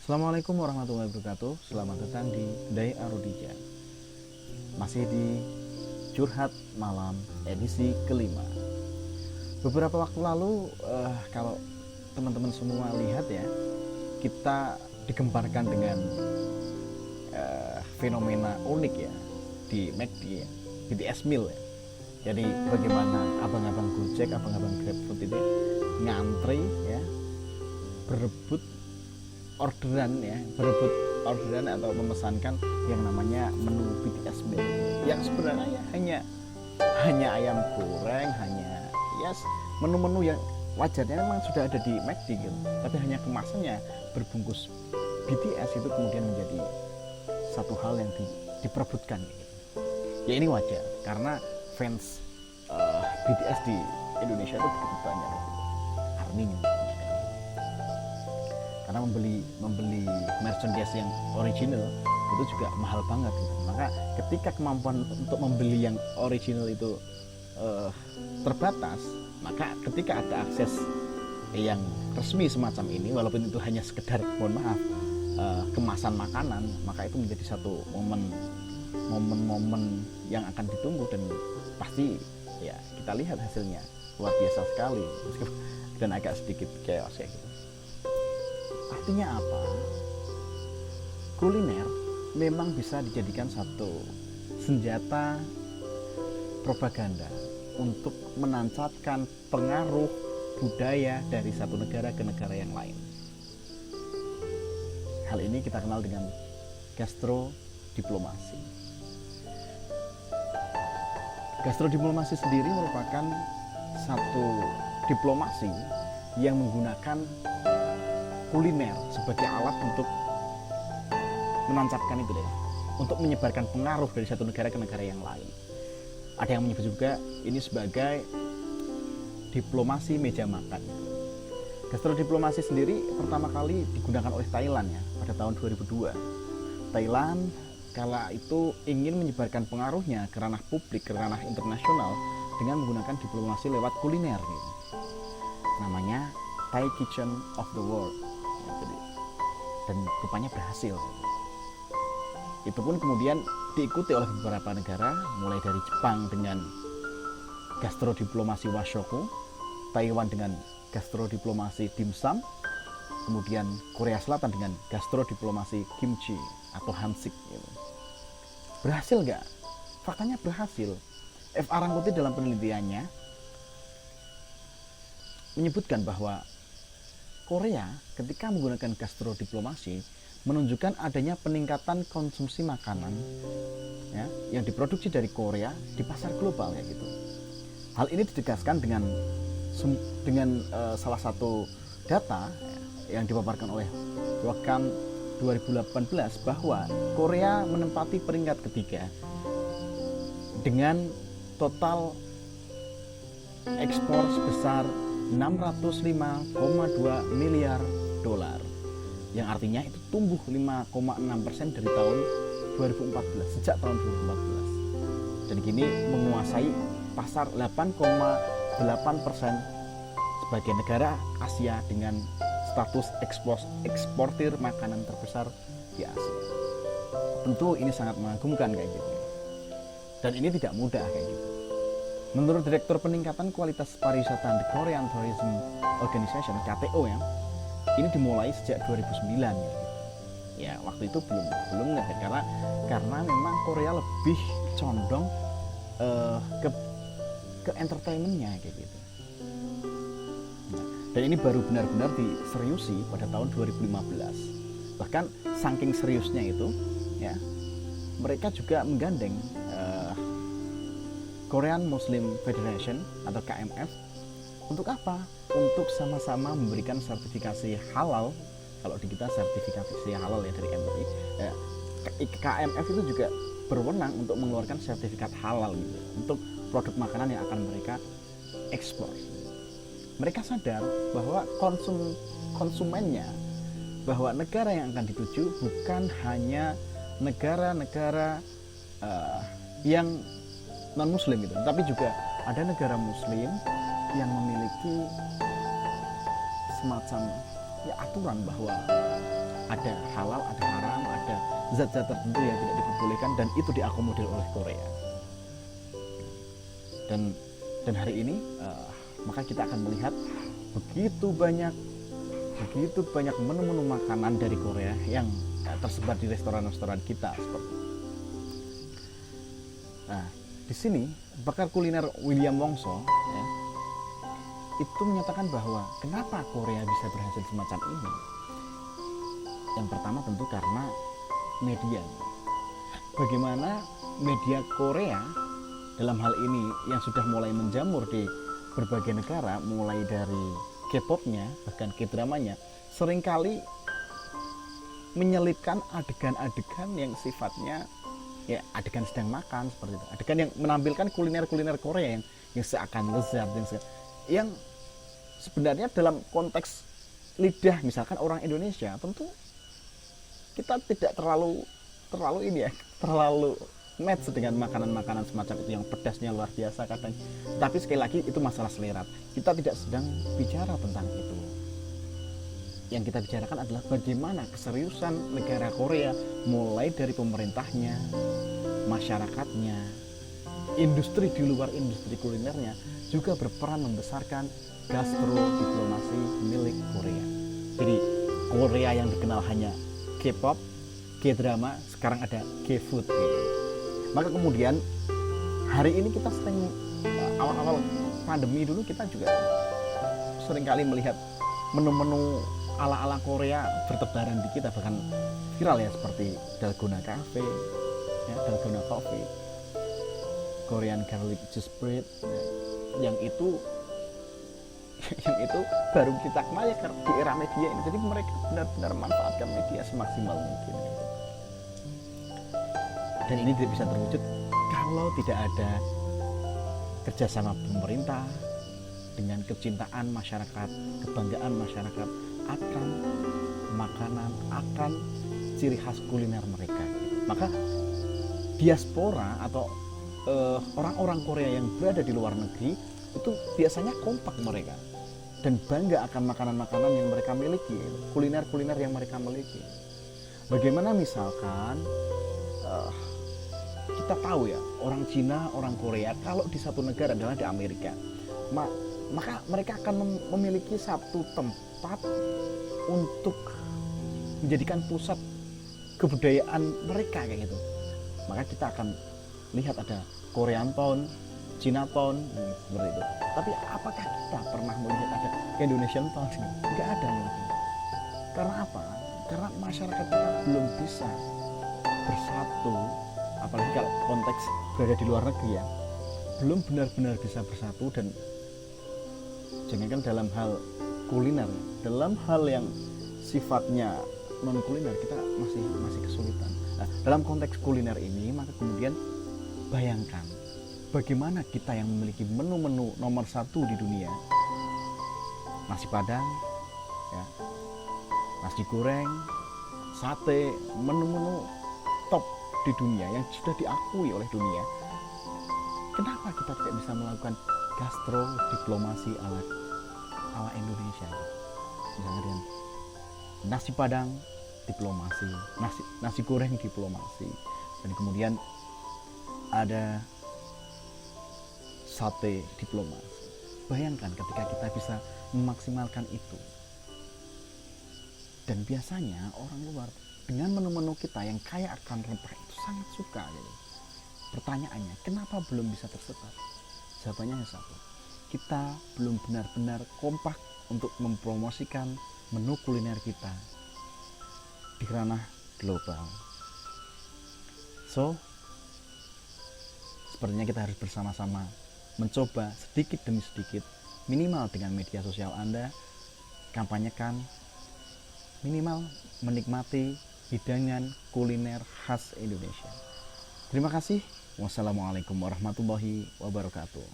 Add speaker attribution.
Speaker 1: Assalamualaikum warahmatullahi wabarakatuh. Selamat datang di Dai Arodija. Masih di Curhat Malam edisi kelima. Beberapa waktu lalu, kalau teman-teman semua lihat ya, kita digemparkan dengan fenomena unik ya di McD ya, BTS Meal ya. Jadi bagaimana abang-abang Gojek, abang-abang GrabFood itu ngantri ya, berebut orderan atau memesankan yang namanya menu BTS Meal yang sebenarnya hanya ayam goreng, hanya menu-menu yang wajarnya memang sudah ada di McD gitu, tapi hanya kemasannya berbungkus BTS itu kemudian menjadi satu hal yang diperebutkan gitu. Ya ini wajar karena fans BTS di Indonesia itu begitu banyak gitu. Army-nya karena membeli merchandise yang original itu juga mahal banget gitu. Maka ketika kemampuan untuk membeli yang original itu terbatas, maka ketika ada akses yang resmi semacam ini, walaupun itu hanya sekedar kemasan makanan, maka itu menjadi satu momen yang akan ditunggu dan pasti ya kita lihat hasilnya luar biasa sekali dan agak sedikit chaos kayak gitu. Artinya apa? Kuliner memang bisa dijadikan satu senjata propaganda untuk menancapkan pengaruh budaya dari satu negara ke negara yang lain. Hal ini kita kenal dengan gastrodiplomasi. Gastrodiplomasi sendiri merupakan satu diplomasi yang menggunakan kuliner sebagai alat untuk menancapkan itu deh, untuk menyebarkan pengaruh dari satu negara ke negara yang lain. Ada yang menyebut juga ini sebagai diplomasi meja makan. Gastrodiplomasi sendiri pertama kali digunakan oleh Thailand ya pada tahun 2002. Thailand kala itu ingin menyebarkan pengaruhnya ke ranah publik, ke ranah internasional dengan menggunakan diplomasi lewat kuliner gitu. Namanya Thai Kitchen of the World. Dan rupanya berhasil. Itu pun kemudian diikuti oleh beberapa negara, mulai dari Jepang dengan gastrodiplomasi washoku, Taiwan dengan gastrodiplomasi dimsum, kemudian Korea Selatan dengan gastrodiplomasi kimchi atau hansik gitu. Berhasil nggak? Faktanya berhasil. F. Arangkuti dalam penelitiannya menyebutkan bahwa Korea ketika menggunakan gastrodiplomasi menunjukkan adanya peningkatan konsumsi makanan ya, yang diproduksi dari Korea di pasar global ya gitu. Hal ini ditegaskan dengan salah satu data yang dipaparkan oleh Wakam 2018 bahwa Korea menempati peringkat ketiga dengan total ekspor sebesar 605,2 miliar dolar, yang artinya itu tumbuh 5,6% dari tahun 2014, sejak tahun 2014, dan kini menguasai pasar 8,8% sebagai negara Asia dengan status eksportir makanan terbesar di Asia. Tentu ini sangat mengagumkan kayak gitu, dan ini tidak mudah kayak gitu. Menurut Direktur Peningkatan Kualitas Pariwisata The Korean Tourism Organization (KTO) ya, ini dimulai sejak 2009 gitu. Ya waktu itu belum karena memang Korea lebih condong ke entertainmentnya kayak gitu. Dan ini baru benar-benar diseriusi pada tahun 2015. Bahkan saking seriusnya itu ya, mereka juga menggandeng Korean Muslim Federation atau KMF. Untuk apa? Untuk sama-sama memberikan sertifikasi halal. Kalau di kita sertifikasi halal ya dari MUI ya, KMF itu juga berwenang untuk mengeluarkan sertifikat halal gitu, untuk produk makanan yang akan mereka ekspor. Mereka sadar bahwa konsumennya, bahwa negara yang akan dituju bukan hanya negara-negara yang non muslim gitu, tapi juga ada negara muslim yang memiliki semacam ya aturan bahwa ada halal, ada haram, ada zat-zat tertentu yang tidak diperbolehkan, dan itu diakomodir oleh Korea. Dan hari ini maka kita akan melihat begitu banyak menu-menu makanan dari Korea yang tersebar di restoran-restoran kita seperti. Nah, di sini pakar kuliner William Wongso ya, itu menyatakan bahwa kenapa Korea bisa berhasil semacam ini. Yang pertama tentu karena media. Bagaimana media Korea dalam hal ini yang sudah mulai menjamur di berbagai negara, mulai dari K-popnya bahkan K-dramanya, seringkali menyelipkan adegan-adegan yang sifatnya ya adegan sedang makan seperti itu, adegan yang menampilkan kuliner Korea yang seakan lezat, yang sebenarnya dalam konteks lidah misalkan orang Indonesia tentu kita tidak terlalu match dengan makanan-makanan semacam itu yang pedasnya luar biasa kadang. Tapi sekali lagi itu masalah selera. Kita tidak sedang bicara tentang itu. Yang kita bicarakan adalah bagaimana keseriusan negara Korea, mulai dari pemerintahnya, masyarakatnya, industri di luar industri kulinernya juga berperan membesarkan gastrodiplomasi milik Korea. Jadi Korea yang dikenal hanya K-pop, K-drama, sekarang ada K-food gitu. Maka kemudian hari ini kita sering, awal-awal pandemi dulu kita juga seringkali melihat menu-menu ala-ala Korea bertebaran di kita, bahkan viral ya, seperti Dalgona Cafe, ya, Dalgona Coffee, Korean Garlic Juice Bread, ya, yang itu baru kita kenal ya di era media ini. Jadi mereka benar-benar manfaatkan media semaksimal mungkin. Dan ini tidak bisa terwujud kalau tidak ada kerjasama pemerintah dengan kecintaan masyarakat, kebanggaan masyarakat akan makanan, akan ciri khas kuliner mereka. Maka diaspora atau orang-orang Korea yang berada di luar negeri itu biasanya kompak mereka dan bangga akan makanan-makanan yang mereka miliki, kuliner-kuliner yang mereka miliki. Bagaimana misalkan kita tahu ya, orang Cina, orang Korea kalau di satu negara adalah di Amerika, maka mereka akan memiliki satu tempat untuk menjadikan pusat kebudayaan mereka kayak gitu. Maka kita akan lihat ada Korean Town, Chinatown, seperti itu. Tapi apakah kita pernah melihat ada Indonesian Town? Enggak ada mungkin. Karena apa? Karena masyarakat kita belum bisa bersatu, apalagi kalau konteks berada di luar negeri ya, belum benar-benar bisa bersatu. Dan jangankan dalam hal kuliner, dalam hal yang sifatnya non kuliner kita masih kesulitan. Nah, dalam konteks kuliner ini, maka kemudian bayangkan bagaimana kita yang memiliki menu-menu nomor satu di dunia, nasi padang, ya, nasi goreng, sate, menu-menu top di dunia yang sudah diakui oleh dunia. Kenapa kita tidak bisa melakukan gastrodiplomasi ala Indonesia? Misalnya dengan nasi padang diplomasi, nasi goreng diplomasi, dan kemudian ada sate diplomasi. Bayangkan ketika kita bisa memaksimalkan itu. Dan biasanya orang luar dengan menu-menu kita yang kaya akan rempah itu sangat suka gitu. Pertanyaannya, kenapa belum bisa tersebar? Jawabannya satu, kita belum benar-benar kompak untuk mempromosikan menu kuliner kita di ranah global. So, sepertinya kita harus bersama-sama mencoba sedikit demi sedikit, minimal dengan media sosial Anda, kampanyekan, minimal menikmati hidangan kuliner khas Indonesia. Terima kasih. Wassalamualaikum warahmatullahi wabarakatuh.